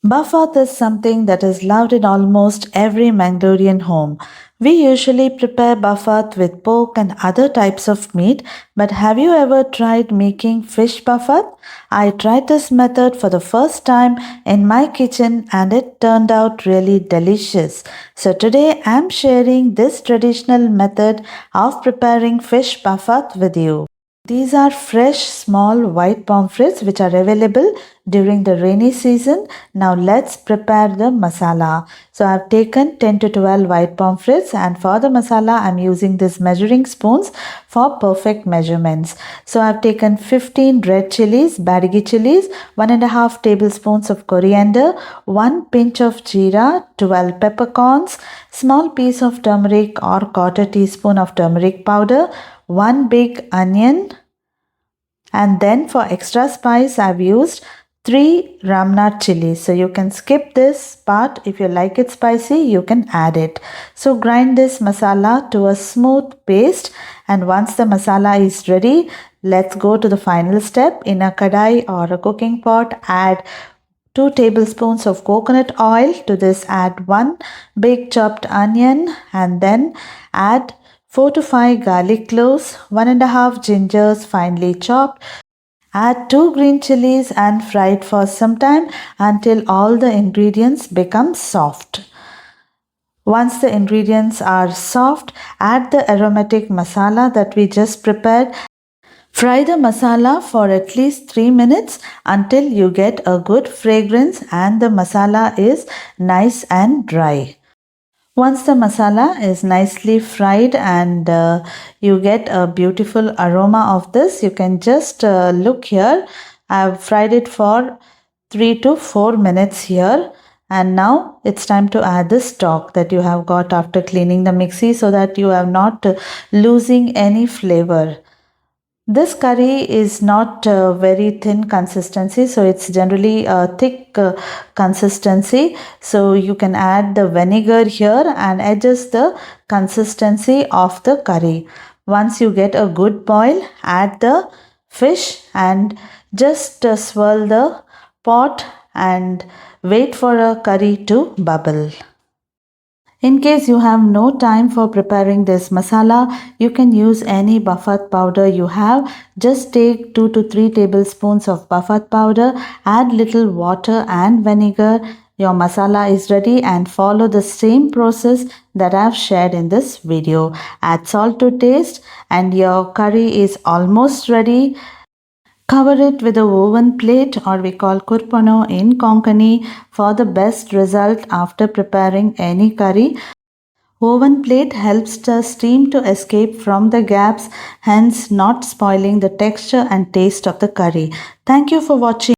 Bafat is something that is loved in almost every Manglorean home. We usually prepare bafat with pork and other types of meat, but have you ever tried making fish bafat? I tried this method for the first time in my kitchen and it turned out really delicious. So today I'm sharing this traditional method of preparing fish bafat with you. These are fresh small white pomfrets which are available during the rainy season. Now let's prepare the masala. So I've taken 10 to 12 white pomfrets and for the masala I'm using these measuring spoons for perfect measurements. So I've taken 15 red chillies, badigi chillies, 1.5 tablespoons of coriander, 1 pinch of jeera, 12 peppercorns, small piece of turmeric or quarter teaspoon of turmeric powder, 1 big onion, and then for extra spice I've used 3 ramnat chilies. So you can skip this part. If you like it spicy, you can add it. So grind this masala to a smooth paste, and once the masala is ready, let's go to the final step. In a kadai or a cooking pot, add 2 tablespoons of coconut oil. To this add 1 big chopped onion and then add 4 to 5 garlic cloves, 1.5 gingers finely chopped. Add 2 green chilies and fry it for some time until all the ingredients become soft. Once the ingredients are soft, add the aromatic masala that we just prepared. Fry the masala for at least 3 minutes until you get a good fragrance and the masala is nice and dry. Once the masala is nicely fried and you get a beautiful aroma of this, you can just look here. I've fried it for 3 to 4 minutes here. And now it's time to add the stock that you have got after cleaning the mixie so that you are not losing any flavor. This curry is not very thin consistency, so it's generally a thick consistency. So you can add the vinegar here and adjust the consistency of the curry. Once you get a good boil, add the fish and just swirl the pot and wait for a curry to bubble. In case you have no time for preparing this masala, you can use any bafat powder you have. Just take 2 to 3 tablespoons of bafat powder, add little water and vinegar. Your masala is ready and follow the same process that I have shared in this video. Add salt to taste and your curry is almost ready. Cover it with a woven plate, or we call kurpano in Konkani, for the best result after preparing any curry. Woven plate helps the steam to escape from the gaps, hence not spoiling the texture and taste of the curry. Thank you for watching.